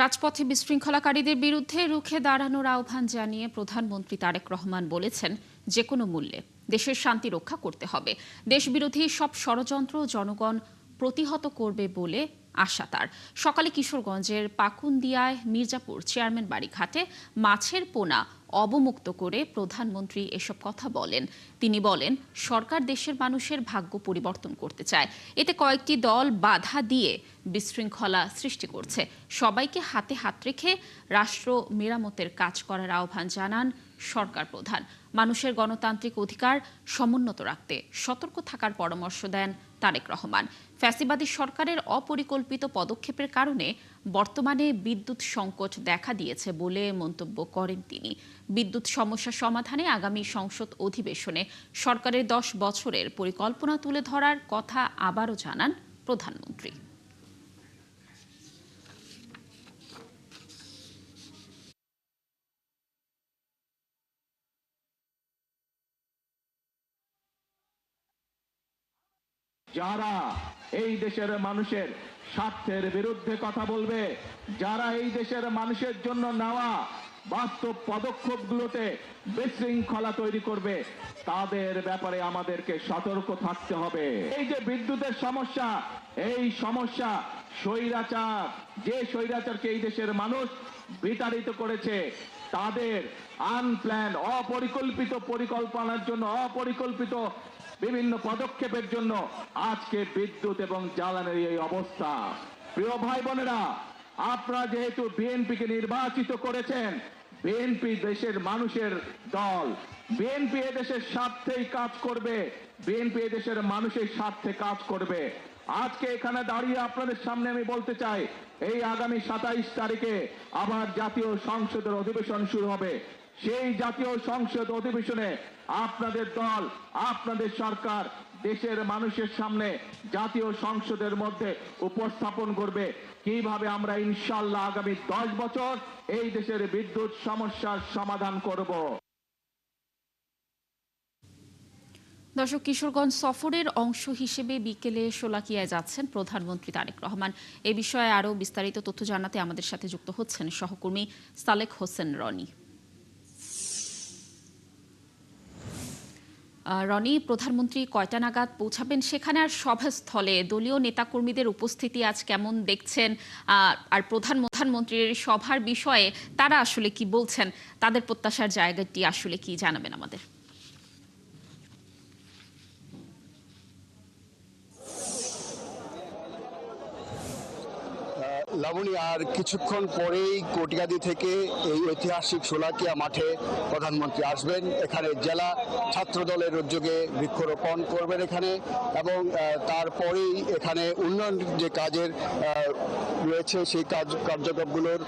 রাজপথে বিশৃঙ্খলাকারীদের বিরুদ্ধে রুখে দাঁড়ানোর আহ্বান জানিয়ে প্রধানমন্ত্রী তারেক রহমান বলেছেন, যে কোনো মূল্যে দেশের শান্তি রক্ষা করতে হবে। দেশবিরোধী সব ষড়যন্ত্র জনগণ প্রতিহত করবে বলে আশা তার। সকালে কিশোরগঞ্জের পাকুন্দিয়ায় মির্জাপুর চেয়ারম্যান বাড়িঘাটে মাছের পোনা অবমুক্ত করে প্রধানমন্ত্রী এসব কথা বলেন। তিনি বলেন, সরকার দেশের মানুষের ভাগ্য পরিবর্তন করতে চায়। এতে কয়েকটি দল বাধা দিয়ে বিশৃঙ্খলা সৃষ্টি করছে। সবাইকে হাতে হাত রেখে রাষ্ট্র মেরামতের কাজ করার আহ্বান জানান সরকার প্রধান। মানুষের গণতান্ত্রিক অধিকার সমুন্নত রাখতে সতর্ক থাকার পরামর্শ দেন তারেক রহমান। ফ্যাসিবাদী সরকারের অপরিকল্পিত পদক্ষেপের কারণে বর্তমানে বিদ্যুৎ সংকট দেখা দিয়েছে বলে মন্তব্য করেন তিনি। বিদ্যুৎ সমস্যা সমাধানে আগামী সংসদ অধিবেশনে সরকারের 10 বছরের পরিকল্পনা তুলে ধরার কথা আবারও জানান প্রধানমন্ত্রী। যারা এই দেশের মানুষের স্বার্থের বিরুদ্ধে কথা বলবে, যারা এই দেশের মানুষের জন্য নেওয়া বাস্তব পদক্ষেপগুলোতে বিশৃঙ্খলা তৈরি করবে, তাদের ব্যাপারে আমাদেরকে সতর্ক থাকতে হবে। এই যে বিদ্যুতের সমস্যা, এই সমস্যা স্বৈরাচার, যে স্বৈরাচারকে এই দেশের মানুষ বিতাড়িত করেছে, তাদের আনপ্ল্যান অপরিকল্পিত পরিকল্পনার জন্য, অপরিকল্পিত বিভিন্ন পদক্ষেপের জন্য আজকে বিদ্যুৎ এবং জ্বালানির এই অবস্থা। প্রিয় ভাই বোনেরা, আপনারা যেহেতু বিএনপিকে নির্বাচিত করেছেন, বিএনপি দেশের মানুষের দল, বিএনপি এদেশের স্বার্থেই কাজ করবে, বিএনপি এদেশের মানুষের স্বার্থে কাজ করবে। আজকে এখানে দাঁড়িয়ে আপনাদের সামনে আমি বলতে চাই, এই আগামী 27 তারিখে আবার জাতীয় সংসদের অধিবেশন শুরু হবে। সেই জাতীয় সংসদ অধিবেশনে আপনাদের দল, আপনাদের সরকার দেশের মানুষের সামনে জাতীয় সংসদের মধ্যে উপস্থাপন করবে কিভাবে আমরা ইনশাআল্লাহ আগামী 10 বছর এই দেশের বিদ্যুৎ সমস্যার সমাধান করব। দর্শক, কিশোরগঞ্জ সফরের অংশ হিসেবে বিকেলে শোলাকিয়ায় যাচ্ছেন প্রধানমন্ত্রী তারেক রহমান। এ বিষয়ে আরও বিস্তারিত তথ্য জানাতে আমাদের সাথে যুক্ত হচ্ছেন সহকর্মী সালেক হোসেন রনি। রনি, প্রধানমন্ত্রী কয়টা নাগাদ পৌঁছাবেন সেখানে, আর সভাস্থলে দলীয় নেতাকর্মীদের উপস্থিতি আজ কেমন দেখছেন, আর প্রধানমন্ত্রীর সভার বিষয়ে তারা আসলে কি বলছেন, তাদের প্রত্যাশার জায়গাটি আসলে কি জানাবেন আমাদের? লাবণী, আর কিছুক্ষণ পরেই কটিয়াদি থেকে এই ঐতিহাসিক শোলাকিয়া মাঠে প্রধানমন্ত্রী আসবেন। এখানে জেলা ছাত্র দলের উদ্যোগে বৃক্ষরোপণ করবেন এখানে, এবং তারপরেই এখানে উন্নয়ন যে কাজের রয়েছে সেই কার্যক্রমগুলোর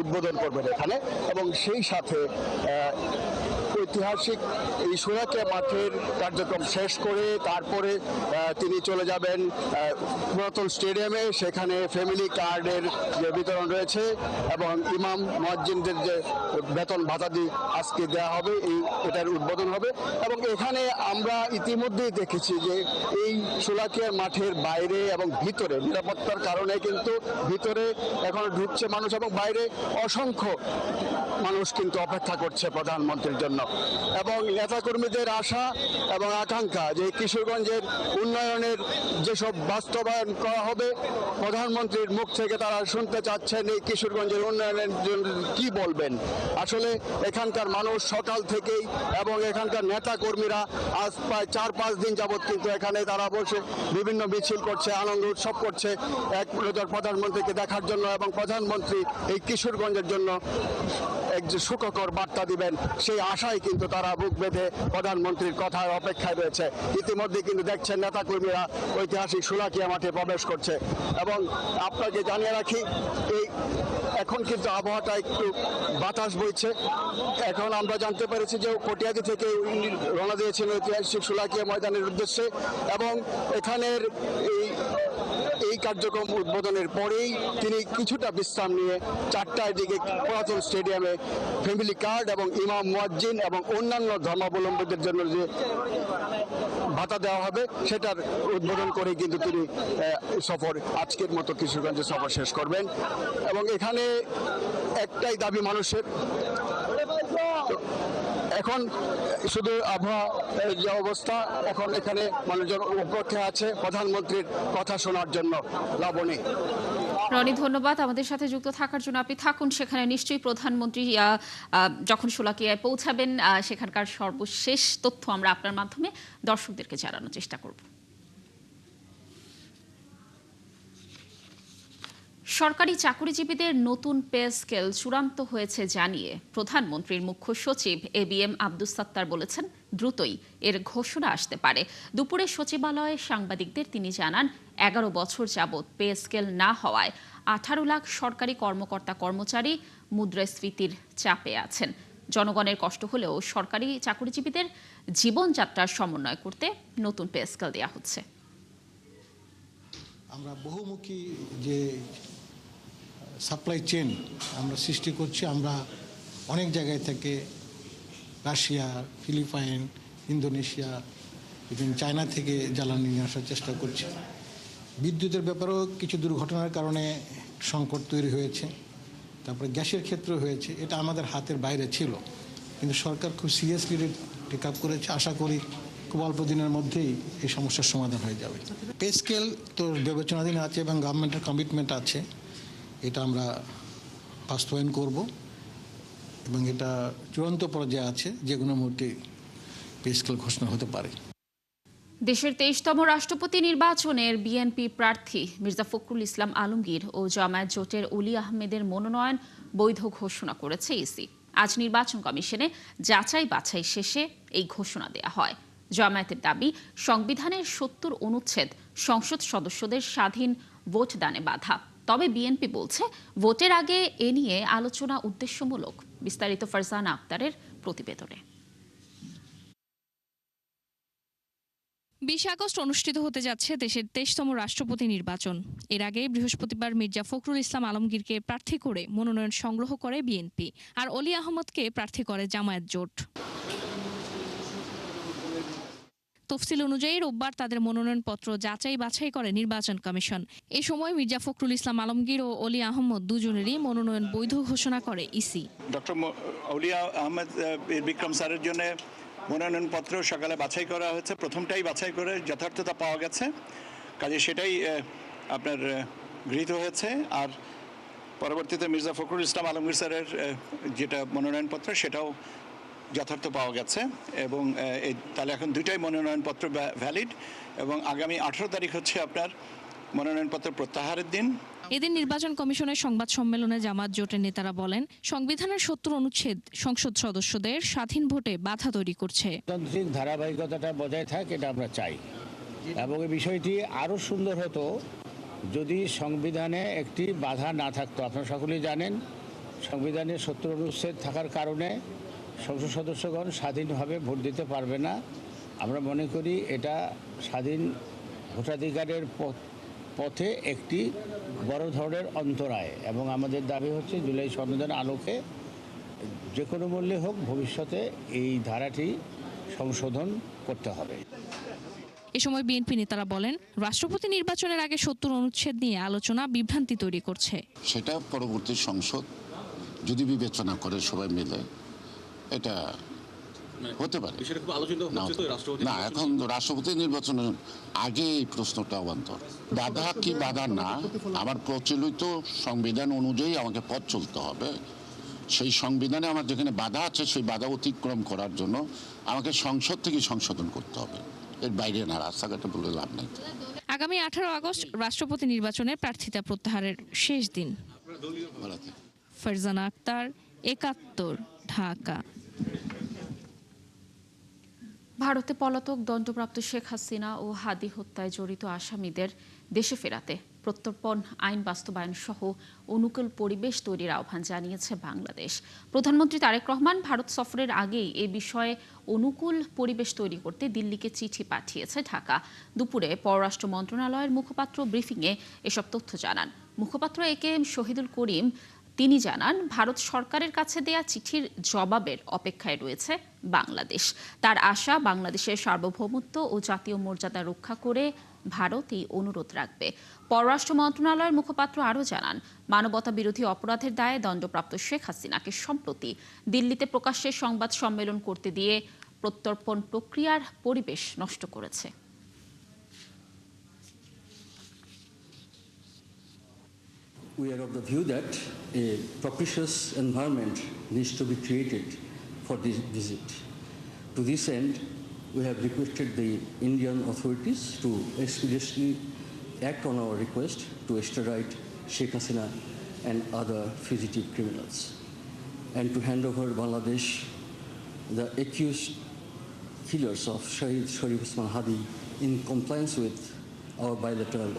উদ্বোধন করবেন এখানে, এবং সেই সাথে ঐতিহাসিক এই শোলাকিয়া মাঠের কার্যক্রম শেষ করে তারপরে তিনি চলে যাবেন পুরাতন স্টেডিয়ামে। সেখানে ফ্যামিলি কার্ডের যে বিতরণ রয়েছে এবং ইমাম মুয়াজ্জিনদের যে বেতন ভাতাদি আজকে দেওয়া হবে, এটার উদ্বোধন হবে। এবং এখানে আমরা ইতিমধ্যেই দেখেছি যে এই শোলাকিয়া মাঠের বাইরে এবং ভিতরে নিরাপত্তার কারণে কিন্তু ভিতরে এখনো ঢুকছে মানুষ, এবং বাইরে অসংখ্য মানুষ কিন্তু অপেক্ষা করছে প্রধানমন্ত্রীর জন্য। এবং নেতাকর্মীদের আশা এবং আকাঙ্ক্ষা যে কিশোরগঞ্জের উন্নয়নের যেসব বাস্তবায়ন করা হবে, প্রধানমন্ত্রীর মুখ থেকে তারা শুনতে চাচ্ছেন এই কিশোরগঞ্জের উন্নয়নের জন্য কি বলবেন। আসলে এখানকার মানুষ সকাল থেকেই এবং এখানকার নেতাকর্মীরা আজ প্রায় 4-5 দিন যাবৎ কিন্তু এখানে তারা বসে বিভিন্ন মিছিল করছে, আনন্দ উৎসব করছে এক নজর প্রধানমন্ত্রীকে দেখার জন্য, এবং প্রধানমন্ত্রী এই কিশোরগঞ্জের জন্য এক যে সুখকর বার্তা দিবেন সেই আশায় কিন্তু তারা বুক বেঁধে প্রধানমন্ত্রীর কথার অপেক্ষায় রয়েছে। ইতিমধ্যে কিন্তু দেখছেন নেতাকর্মীরা ঐতিহাসিক শোলাকিয়া মাঠে প্রবেশ করছে। এবং আপনাকে জানিয়ে রাখি, এই এখন কিন্তু আবহাওয়াটা একটু বাতাস বইছে। এখন আমরা জানতে পেরেছি যে কটিয়াদি থেকে রওনা দিয়েছেন ঐতিহাসিক শোলাকিয়া ময়দানের উদ্দেশ্যে, এবং এখানের এই কার্যক্রম উদ্বোধনের পরেই তিনি কিছুটা বিশ্রাম নিয়ে 4টার দিকে পুরাতন স্টেডিয়ামে ফ্যামিলি কার্ড এবং ইমাম মুয়াজ্জিন এবং অন্যান্য ধর্মাবলম্বীদের জন্য যে ভাতা দেওয়া হবে সেটার উদ্বোধন করে কিন্তু তিনি সফর আজকের মতো কিশোরগঞ্জে সফর শেষ করবেন। এবং এখানে একটাই দাবি মানুষের, এখন শুধু আবহাওয়া যে অবস্থা, এখন এখানে মানুষজন অপেক্ষা আছে প্রধানমন্ত্রীর কথা শোনার জন্য। লাবণী, রনি, ধন্যবাদ আমাদের সাথে যুক্ত থাকার জন্য। আপনি থাকুন সেখানে। নিশ্চয়ই প্রধানমন্ত্রী যখন শোলাকিয়ায় পৌঁছাবেন সেখানকার সর্বশেষ তথ্য আমরা আপনার মাধ্যমে দর্শকদেরকে জানানোর চেষ্টা করব। সরকারি চাকরিজীবীদের নতুন পে স্কেল চূড়ান্ত হয়েছে জানিয়ে প্রধানমন্ত্রীর মুখ্য সচিব ABM আব্দুস সাত্তার বলেছেন দ্রুতই এর ঘোষণা আসতে পারে। দুপুরে সচিবালয়ে সাংবাদিকদের তিনি জানান 11 বছর যাবৎ পে স্কেল না হওয়ায় 18 লাখ সরকারি কর্মকর্তা কর্মচারী মুদ্রাস্ফীতির চাপে আছেন। জনগণের কষ্ট হলেও সরকারি চাকরিজীবীদের জীবনযাত্রার সমন্বয় করতে নতুন পে স্কেল দেওয়া হচ্ছে। আমরা বহুমুখী যে সাপ্লাই চেইন আমরা সৃষ্টি করছি, আমরা অনেক জায়গায় থেকে Russia, Philippines, Indonesia, even China থেকে জ্বালানি নিয়ে আসার চেষ্টা করছি। বিদ্যুতের ব্যাপারেও কিছু দুর্ঘটনার কারণে সংকট তৈরি হয়েছে, তারপরে গ্যাসের ক্ষেত্রে হয়েছে। এটা আমাদের হাতের বাইরে ছিল, কিন্তু সরকার খুব সিরিয়াসলি টেক আপ করেছে। আশা করি খুব অল্প দিনের মধ্যেই এই সমস্যার সমাধান হয়ে যাবে। পে স্কেল তো বিবেচনাধীন আছে এবং গভর্নমেন্টের কমিটমেন্ট আছে, এটা আমরা বাস্তবায়ন করব এবং এটা চূড়ান্ত পর্যায়ে আছে, যে কোনো মুহূর্তে পে স্কেল ঘোষণা হতে পারে। দেশের 23তম রাষ্ট্রপতি নির্বাচনের বিএনপি প্রার্থী মির্জা ফখরুল ইসলাম আলমগীর ও জামায়াত জোটের অলি আহমেদের মনোনয়ন বৈধ ঘোষণা করেছে ইসি। আজ নির্বাচন কমিশনে যাচাই বাছাই শেষে এই ঘোষণা দেয়া হয়। জামায়াতের দাবি, সংবিধানের 70 অনুচ্ছেদ সংসদ সদস্যদের স্বাধীন ভোট দানে বাধা। তবে বিএনপি বলছে ভোটের আগে এ নিয়ে আলোচনা উদ্দেশ্যমূলক। বিস্তারিত ফারজানা আক্তারের প্রতিবেদনে। 20 আগস্ট অনুষ্ঠিত হতে যাচ্ছে দেশের 23তম রাষ্ট্রপতি নির্বাচন। এর আগে বৃহস্পতিবার মির্জা ফখরুল ইসলাম আলমগীরকে প্রার্থী করে মনোনয়ন সংগ্রহ করে বিএনপি, আর অলি আহমদকে প্রার্থী করে জামায়াত জোট। তফসিল অনুযায়ী রোববার তাদের মনোনয়নপত্র যাচাই বাছাই করে নির্বাচন কমিশন। এ সময় মির্জা ফখরুল ইসলাম আলমগীর ও অলি আহমদ দুজনেরই মনোনয়ন বৈধ ঘোষণা করে ইসি। ডক্টর অলি আহমদ বিক্রম স্যারের জন্য মনোনয়নপত্র সকালে বাছাই করা হয়েছে। প্রথমটাই বাছাই করে যথার্থতা পাওয়া গেছে, কাজে সেটাই আপনার গৃহীত হয়েছে। আর পরবর্তীতে মির্জা ফখরুল ইসলাম আলমগীর স্যারের যেটা মনোনয়নপত্র সেটাও যথার্থ পাওয়া গেছে এবং তাহলে এখন দুইটাই মনোনয়নপত্র ভ্যালিড এবং আগামী 18 তারিখ হচ্ছে আপনার মনোনয়নপত্র প্রত্যাহারের দিন। এদিন নির্বাচন কমিশনের সংবাদ সম্মেলনে জামায়াত জোটের নেতারা বলেন, সংবিধানের 70 অনুচ্ছেদ সংসদ সদস্যদের স্বাধীন ভোটে বাধা তৈরি করছে। গণতান্ত্রিক ধারাবাহিকতাটা বজায় থাকে, এটা আমরা চাই এবং এই বিষয়টি আরও সুন্দর হতো যদি সংবিধানে একটি বাধা না থাকতো। আপনারা সকলেই জানেন সংবিধানে 70 অনুচ্ছেদ থাকার কারণে সংসদ সদস্যগণ স্বাধীনভাবে ভোট দিতে পারবে না। আমরা মনে করি এটা স্বাধীন ভোটাধিকারের পথে একটি বড় ধরনের অন্তরায় এবং আমাদের দাবি হচ্ছে জুলাই সনদের আলোকে যে কোনো মূল্যে হোক ভবিষ্যতে এই ধারাটি সংশোধন করতে হবে। এ সময় বিএনপি নেতারা বলেন, রাষ্ট্রপতি নির্বাচনের আগে 70 অনুচ্ছেদ নিয়ে আলোচনা বিভ্রান্তি তৈরি করছে। সেটা পরবর্তী সংসদ যদি বিবেচনা করে সবাই মিলে এটা হতে পারে। না, এখন রাষ্ট্রপতি নির্বাচনের আগে এই প্রশ্নটা অবান্তর। বাধা কি বাধা না, আমার প্রচলিত সংবিধান অনুযায়ী আমাকে পথ চলতে হবে। সেই সংবিধানে আমার যেখানে বাধা আছে সেই বাধা অতিক্রম করার জন্য আমাকে সংসদ থেকে সংশোধন করতে হবে, এর বাইরে না। রাস্তাঘাটে বলে লাভ নেই। আগামী 18 আগস্ট রাষ্ট্রপতি নির্বাচনে প্রার্থিতা প্রত্যাহারের শেষ দিন। ফারজানা আক্তার, 71, ঢাকা। ভারতে পলাতক দণ্ডপ্রাপ্ত শেখ হাসিনা ও হাদি হত্যায় জড়িত আসামিদের দেশে ফেরাতে প্রত্যর্পণ আইন বাস্তবায়ন সহ অনুকূল পরিবেশ তৈরির আহ্বান জানিয়েছে বাংলাদেশ। প্রধানমন্ত্রী তারেক রহমান ভারত সফরের আগেই এ বিষয়ে অনুকূল পরিবেশ তৈরি করতে দিল্লিকে চিঠি পাঠিয়েছে ঢাকা। দুপুরে পররাষ্ট্র মন্ত্রণালয়ের মুখপাত্র ব্রিফিংয়ে এসব তথ্য জানান। মুখপাত্র AKM শহীদুল করিম তিনি জানান, ভারত সরকারের কাছে দেয়া চিঠির জবাবের অপেক্ষায় রয়েছে বাংলাদেশ। তার আশা, বাংলাদেশের সার্বভৌমত্ব ও জাতীয় মর্যাদা রক্ষা করে ভারত এই অনুরোধ রাখবে। পররাষ্ট্র মন্ত্রণালয়ের মুখপাত্র আরও জানান, মানবতা বিরোধী অপরাধের দায়ে দণ্ডপ্রাপ্ত শেখ হাসিনাকে সম্প্রতি দিল্লিতে প্রকাশ্যে সংবাদ সম্মেলন করতে দিয়ে প্রত্যর্পণ প্রক্রিয়ার পরিবেশ নষ্ট করেছে। We are of the view that a propitious environment needs to be created for this visit. To this end, we have requested the Indian authorities to expeditiously act on our request to extradite Sheikh Hasina and other fugitive criminals, and to hand over Bangladesh the accused killers of Shahid Sharif Usman Hadi in compliance with our bilateral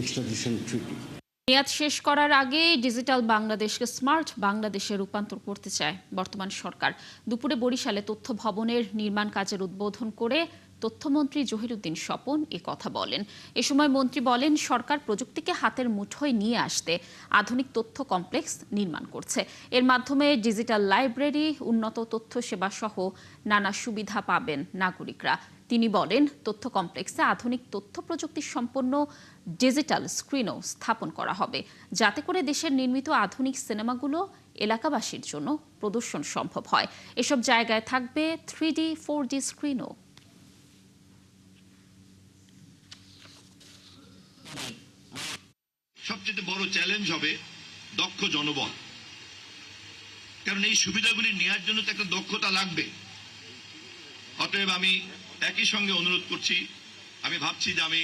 extradition treaty. মেয়াদ শেষ করার আগে digital বাংলাদেশকে smart বাংলাদেশে রূপান্তর করতে চায় বর্তমান সরকার। দুপুরে বরিশালে তথ্য ভবনের নির্মাণ কাজের উদ্বোধন করে তথ্যমন্ত্রী জহিরুদ্দিন স্বপন এ কথা বলেন। এ সময় মন্ত্রী বলেন, সরকার প্রযুক্তিকে হাতের মুঠোয় নিয়ে আসতে আধুনিক তথ্য কমপ্লেক্স নির্মাণ করছে। এর মাধ্যমে ডিজিটাল লাইব্রেরি, উন্নত তথ্য সেবা সহ নানা সুবিধা পাবেন নাগরিকরা। তিনি বলেন, তথ্য কমপ্লেক্সে আধুনিক তথ্য প্রযুক্তি সম্পন্ন ডিজিটাল স্ক্রিনও স্থাপন করা হবে, যাতে করে দেশের নির্মিত আধুনিক সিনেমাগুলো এলাকাবাসীর জন্য প্রদর্শন সম্ভব হয়। এসব জায়গায় থাকবে 3D, 4D স্ক্রিনও। সবচেয়ে বড় চ্যালেঞ্জ হবে দক্ষ জনবল, কারণ এই সুবিধাগুলি নেওয়ার জন্য তো একটা দক্ষতা লাগবে। অতএব আমি একই সঙ্গে অনুরোধ করছি, আমি ভাবছি যে আমি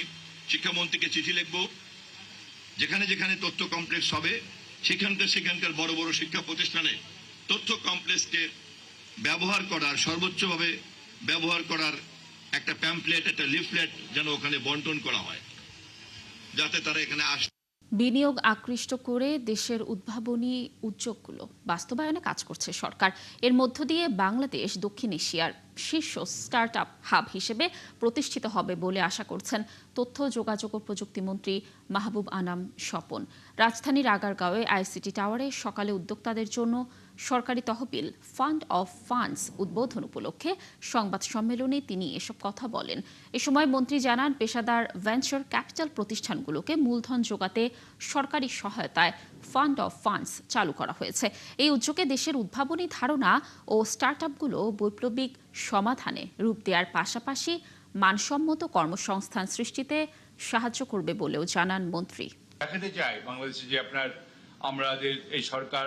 শিক্ষামন্ত্রীকে চিঠি লিখব, যেখানে যেখানে তথ্য কমপ্লেক্স হবে সেখানকার বড় বড় শিক্ষা প্রতিষ্ঠানে তথ্য কমপ্লেক্সকে ব্যবহার করার, সর্বোচ্চভাবে ব্যবহার করার একটা প্যাম্পলেট, একটা লিফলেট যেন ওখানে বন্টন করা হয়, যাতে তারা এখানে আসে। বিনিয়োগ আকৃষ্ট করে দেশের উদ্ভাবনী উদ্যোগগুলো বাস্তবায়নে কাজ করছে সরকার। এর মধ্য দিয়ে বাংলাদেশ দক্ষিণ এশিয়ার শীর্ষ স্টার্টআপ হাব হিসেবে প্রতিষ্ঠিত হবে বলে আশা করছেন তথ্য যোগাযোগ ও প্রযুক্তি মন্ত্রী মাহবুব আনাম স্বপন। রাজধানীর আগারগাঁওয়ে আইসিটি টাওয়ারে সকালে উদ্যোক্তাদের জন্য সরকারি তহবিল ফান্ড অফ ফান্ডস উদ্বোধন উপলক্ষে সংবাদ সম্মেলনে তিনি এসব কথা বলেন। এ সময় মন্ত্রী জানান, পেশাদার ভেঞ্চার ক্যাপিটাল প্রতিষ্ঠানগুলোকে মূলধন যোগাতে সরকারি সহায়তায় ফান্ড অফ ফান্ডস চালু করা হয়েছে। এই উদ্যোগে দেশের উদ্ভাবনী ধারণা ও স্টার্টআপগুলো বৈপ্লবিক সমাধানে রূপ দেওয়ার পাশাপাশি মানসম্মত কর্মসংস্থান সৃষ্টিতে সাহায্য করবে বলেও জানান মন্ত্রী। দেখাতে চাই বাংলাদেশে যে আমাদের এই সরকার,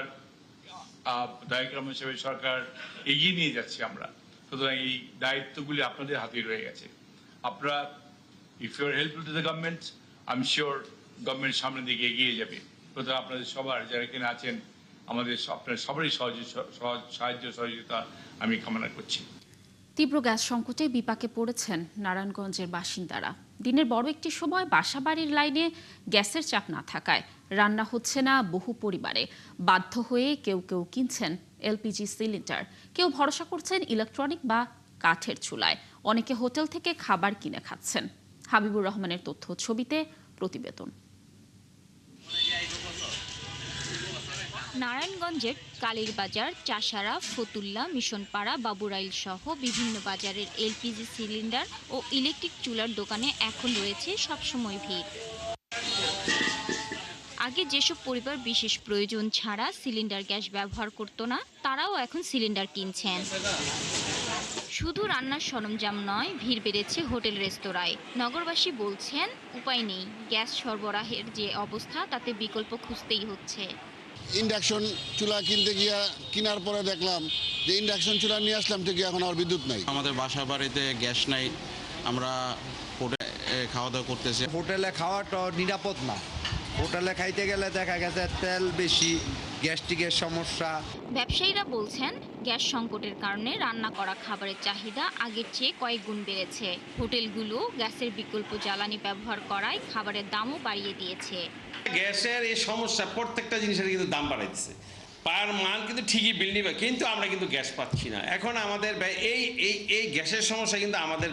দায়িত্ব হিসেবে সরকার এগিয়ে নিয়ে যাচ্ছে আমরা, সুতরাং এই দায়িত্বগুলি আপনাদের হাতে রয়ে গেছে। আপনারা if you are helpful to the government, I am sure government সামনের দিকে এগিয়ে যাবে। সুতরাং আপনাদের সবার যারা এখানে আছেন, আমাদের আপনার সবারই সাহায্য সহযোগিতা আমি কামনা করছি। তীব্র গ্যাস সংকটে বিপাকে পড়েছেন নারায়ণগঞ্জের বাসিন্দারা। দিনের বড় একটি সময় বাসাবাড়ির লাইনে গ্যাসের চাপ না থাকায় রান্না হচ্ছে না বহু পরিবারে। বাধ্য হয়ে কেউ কেউ কিনছেন এলপিজি সিলিন্ডার, কেউ ভরসা করছেন ইলেকট্রনিক বা কাঠের চুলায়, অনেকে হোটেল থেকে খাবার কিনে খাচ্ছেন। হাবিবুর রহমানের তথ্য ছবিতে প্রতিবেদন। নারায়ণগঞ্জের কালীরবাজার, চাষারা, ফতুল্লা, মিশনপাড়া, বাবুরাইল সহ বিভিন্ন বাজারের এলপিজি সিলিন্ডার ও ইলেকট্রিক চুলার দোকানে এখন রয়েছে সবসময় ভিড়। আগে যেসব পরিবার বিশেষ প্রয়োজন ছাড়া সিলিন্ডার গ্যাস ব্যবহার করত না, তারাও এখন সিলিন্ডার কিনছেন। শুধু রান্নার সরঞ্জাম নয়, ভিড় বেড়েছে হোটেল রেস্তোরাঁয়। নগরবাসী বলছেন, উপায় নেই, গ্যাস সরবরাহের যে অবস্থা তাতে বিকল্প খুঁজতেই হচ্ছে। ইন্ডাকশন চুলা কেনার পরে দেখলাম যে ইন্ডাকশন চুলা নিয়ে আসলাম ঠিকই, এখন আর বিদ্যুৎ নাই। আমাদের বাসা বাড়িতে গ্যাস নাই, আমরা হোটেলে খাওয়া দাওয়া করতেছি। হোটেলে খাওয়াটা নিরাপদ না। হোটেলে খাইতে গেলে দেখা গেছে তেল বেশি, গ্যাস্ট্রিকের সমস্যা। ব্যবসায়ীরা বলছেন, গ্যাস সংকটের কারণে রান্না করা খাবারের চাহিদা আগের চেয়ে কয়েক গুণ বেড়েছে। হোটেলগুলো গ্যাসের বিকল্প জ্বালানি ব্যবহার করায় খাবারের দামও বাড়িয়ে দিয়েছে। গ্যাসের এই সমস্যা প্রত্যেকটা জিনিসের কিন্তু দাম বাড়াইছে। পার মান কিন্তু ঠিকই বিল নিবে, কিন্তু আমরা কিন্তু গ্যাস পাচ্ছি না। এখন আমাদের এই গ্যাসের সমস্যা কিন্তু আমাদের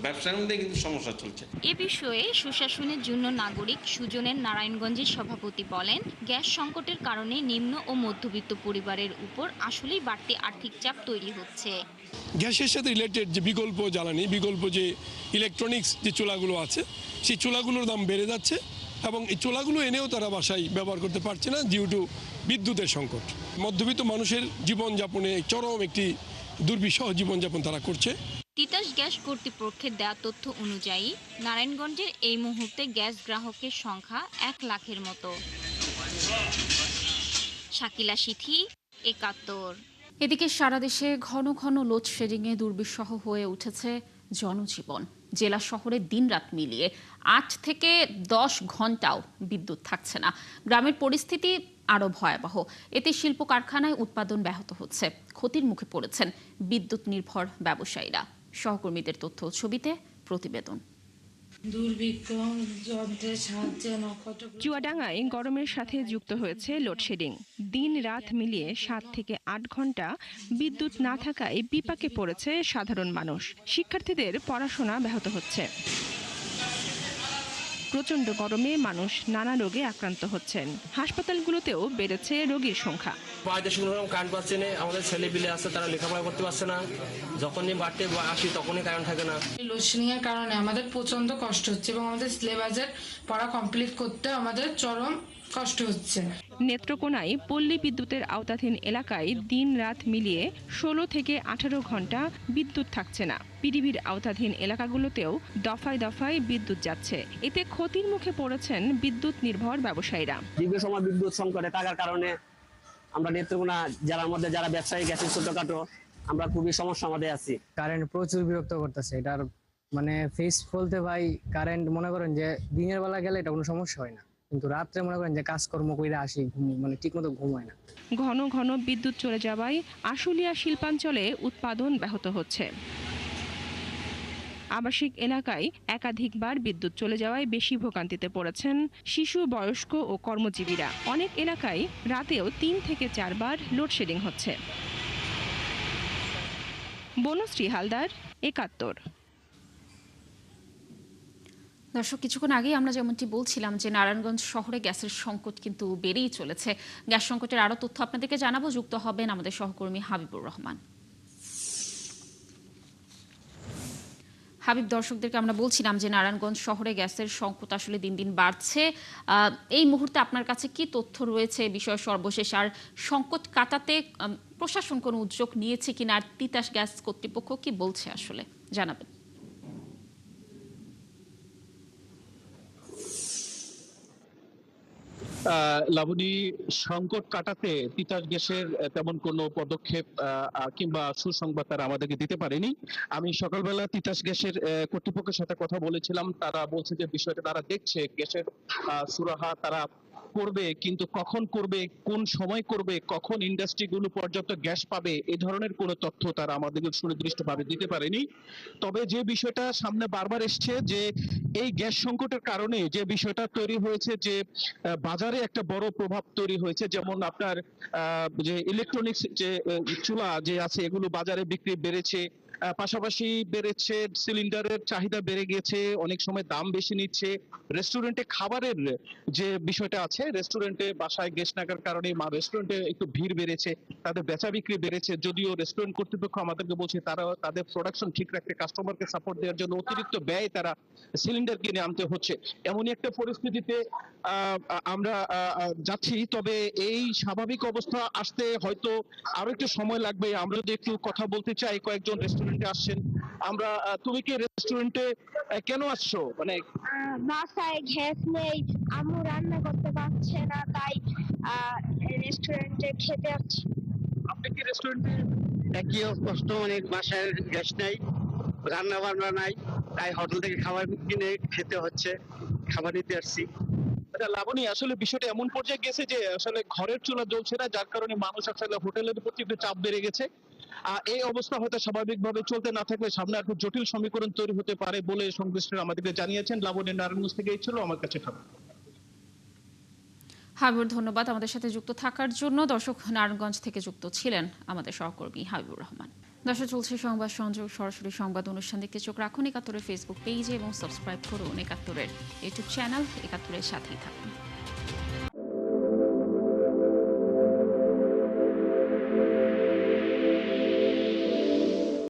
ব্যবসার মধ্যে কিন্তু সমস্যা চলছে। এ বিষয়ে সুশাসনের জন্য নাগরিক সুজনের নারায়ণগঞ্জের সভাপতি বলেন, গ্যাস সংকটের কারণে নিম্ন ও মধ্যবিত্ত পরিবারের উপর আসলেই বাড়তি আর্থিক চাপ তৈরি হচ্ছে। গ্যাসের সাথে রিলেটেড যে বিকল্প জ্বালানি, বিকল্প যে ইলেকট্রনিক্স যে চুলাগুলো আছে, সেই চুলাগুলোর দাম বেড়ে যাচ্ছে এবং এই চুলাগুলো এনেও তারা বাসায় ব্যবহার করতে পারছে না ডিউ টু বিদ্যুতের সংকট। মধ্যবিত্ত মানুষের জীবনযাপনে চরম একটি দুর্বিষহ জীবনযাপন তারা করছে। তিতাস গ্যাস কর্তৃপক্ষের দেওয়া তথ্য অনুযায়ী নারায়ণগঞ্জের এই মুহূর্তে গ্যাস গ্রাহকের সংখ্যা 1 লাখের মতো। শাকিলা সিথি, ৭১। এদিকে সারা দেশে ঘন ঘন লোডশেডিংয়ে দুর্বিষহ হয়ে উঠেছে জনজীবন। জেলা শহরে দিনরাত মিলিয়ে ৮ থেকে ১০ ঘন্টাও বিদ্যুৎ থাকছে না। গ্রামের পরিস্থিতি আরও ভয়াবহ। এতে শিল্প কারখানায় উৎপাদন ব্যাহত হচ্ছে। ক্ষতির মুখে পড়েছেন বিদ্যুৎ নির্ভর ব্যবসায়ীরা। সহকর্মীদের তথ্য ছবিতে প্রতিবেদন। চুয়াডাঙ্গায় গরমের সাথে যুক্ত হয়েছে লোডশেডিং। দিন রাত মিলিয়ে ৭ থেকে ৮ ঘন্টা বিদ্যুৎ না থাকায় বিপাকে পড়েছে সাধারণ মানুষ। শিক্ষার্থীদের পড়াশোনা ব্যাহত হচ্ছে। প্রচণ্ড গরমে মানুষ নানা রোগে আক্রান্ত হচ্ছেন। হাসপাতালগুলোতেও বেড়েছে রোগীর সংখ্যা। কারেন্ট পাচ্ছে না, আমাদের ছেলে পিলে আছে, তারা লেখাপড়া করতে পারছে না। যখনই বাড়তে আসি তখনই কারেন্ট থাকে না। লোডশেডিং এর কারণে আমাদের প্রচন্ড কষ্ট হচ্ছে এবং আমাদের সিলেবাসের পড়া কমপ্লিট করতে আমাদের চরম কষ্ট হচ্ছে। নেত্রকোনায় পল্লী বিদ্যুতের আওতাধীন এলাকায় দিন রাত মিলিয়ে ১৬ থেকে ১৮ ঘন্টা বিদ্যুৎ থাকছে না। পিডিবির আওতাধীন এলাকাগুলোতেও দফায় দফায় বিদ্যুৎ যাচ্ছে। এতে ক্ষতির মুখে পড়েছেন বিদ্যুৎ নির্ভর ব্যবসায়ীরা। দীর্ঘ সময় বিদ্যুৎ সংকটে থাকার কারণে আমরা নেত্রকোনা জেলার মধ্যে যারা ব্যবসায়ী গ্যাসের ছোটখাটো, আমরা খুবই সমস্যার মধ্যে আছি। কারেন্ট প্রচুর বিরক্ত করতেছে। এটার ফেস বলতে ভাই, কারেন্ট মনে করেন যে দিনের বেলা গেলে এটা কোনো সমস্যা হয় না, কিন্তু রাত্রে মনে করেন যে কাজকর্ম করে আসি, ঠিকমতো ঘুম হয় না। ঘন ঘন বিদ্যুৎ চলে যাওয়ায় আশুলিয়া শিল্পাঞ্চলে উৎপাদন ব্যাহত হচ্ছে। আবাসিক এলাকায় একাধিকবার বিদ্যুৎ চলে যাওয়ায় বেশি ভোগান্তিতে পড়েছেন শিশু, বয়স্ক ও কর্মজীবীরা। অনেক এলাকায় রাতেও ৩ থেকে ৪ বার লোডশেডিং হচ্ছে। বনশ্রী হালদার, ৭১। দর্শক, কিছুক্ষণ আগেই আমরা যেমনটি বলছিলাম যে নারায়ণগঞ্জ শহরে গ্যাসের সংকট কিন্তু বেড়েই চলেছে। গ্যাস সংকটের আরও তথ্য আপনাদেরকে জানাবো। যুক্ত হবেন আমাদের সহকর্মী হাবিবুর রহমান। হাবিব, দর্শকদেরকে আমরা বলছিলাম যে নারায়ণগঞ্জ শহরে গ্যাসের সংকট আসলে দিন দিন বাড়ছে। এই মুহূর্তে আপনার কাছে কি তথ্য রয়েছে বিষয় সর্বশেষ, আর সংকট কাটাতে প্রশাসন কোনো উদ্যোগ নিয়েছে কিনা, আর তিতাস গ্যাস কর্তৃপক্ষ কি বলছে আসলে জানাবেন। লাবণী, সংকট কাটাতে তিতাস গ্যাসের তেমন কোনো পদক্ষেপ কিংবা সুসংবাদ তারা আমাদেরকে দিতে পারেনি। আমি সকালবেলা তিতাস গ্যাসের কর্তৃপক্ষের সাথে কথা বলেছিলাম। তারা বলছে যে বিষয়টা তারা দেখছে, গ্যাসের সুরাহা তারা করবে, কিন্তু কখন করবে, কোন সময় করবে, কখন ইন্ডাস্ট্রিগুলো পর্যাপ্ত গ্যাস পাবে, এই ধরনের কোনো তথ্য তারা আমাদেরকে সুনির্দিষ্টভাবে দিতে পারেনি। তবে যে বিষয়টা সামনে বারবার এসছে যে এই গ্যাস সংকটের কারণে যে বিষয়টা তৈরি হয়েছে, যে বাজারে একটা বড় প্রভাব তৈরি হয়েছে। যেমন আপনার যে ইলেকট্রনিক্স যে চুলা যে আছে, এগুলো বাজারে বিক্রি বেড়েছে, পাশাপাশি বেড়েছে সিলিন্ডারের চাহিদা বেড়ে গেছে, অনেক সময় দাম বেশি নিচ্ছে। রেস্টুরেন্টে খাবারের যে বিষয়টা আছে, রেস্টুরেন্টে বাসায় গ্যাস লাগার কারণে রেস্টুরেন্টে একটু ভিড় বেড়েছে, তাদের বেচা বিক্রি বেড়েছে। যদিও রেস্টুরেন্ট কর্তৃপক্ষ আমাদেরকে বলছে তারা তাদের প্রোডাকশন ঠিক রাখতে, কাস্টমারকে সাপোর্ট দেওয়ার জন্য অতিরিক্ত ব্যয় তারা সিলিন্ডার কিনে আনতে হচ্ছে। এমনই একটা পরিস্থিতিতে আমরা যাচ্ছি। তবে এই স্বাভাবিক অবস্থা আসতে হয়তো আরো একটু সময় লাগবে। আমরা যদি একটু কথা বলতে চাই, কয়েকজন রেস্টুরেন্টে আসছেন। আমরা, তুমি কি রেস্টুরেন্টে কেন আসছো? বাসায় গ্যাস নেই, আম্মু রান্না করতে পারছে না, তাই রেস্টুরেন্টে খেতে আসছি। আপনি কি রেস্টুরেন্টে? একই কষ্ট, বাসায় গ্যাস নেই, রান্না বান্না নাই, তাই হোটেল থেকে খাবার কিনে খেতে হচ্ছে, খাবার নিতে আসছি। লাবণী, আসলে বিষয়টা এমন পর্যায়ে গেছে যে আসলে ঘরের চুলা জ্বলছে না, যার কারণে মানুষ আসলে হোটেলের প্রতি একটু চাপ বেড়ে গেছে। এই অবস্থা হয়তো স্বাভাবিকভাবে চলতে না থাকলে সামনে একটু জটিল সমীকরণ তৈরি হতে পারে বলে সংশ্লিষ্টরা আমাদেরকে জানিয়েছেন। লাবণী, নারায়ণগঞ্জ থেকে এই ছিল আমার কাছে খবর। হাবিবুর ধন্যবাদ আমাদের সাথে যুক্ত থাকার জন্য। দর্শক, নারায়ণগঞ্জ থেকে যুক্ত ছিলেন আমাদের সহকর্মী হাবিবুর রহমান। দর্শক, চলছে সংবাদ সংযোগ, সরাসরি সংবাদ অনুষ্ঠান দেখতে চোখ রাখুন ৭১-এর ফেসবুক পেজে এবং সাবস্ক্রাইব করুন ৭১-এর ইউটিউব চ্যানেল। ৭১-এর সাথেই থাকুন।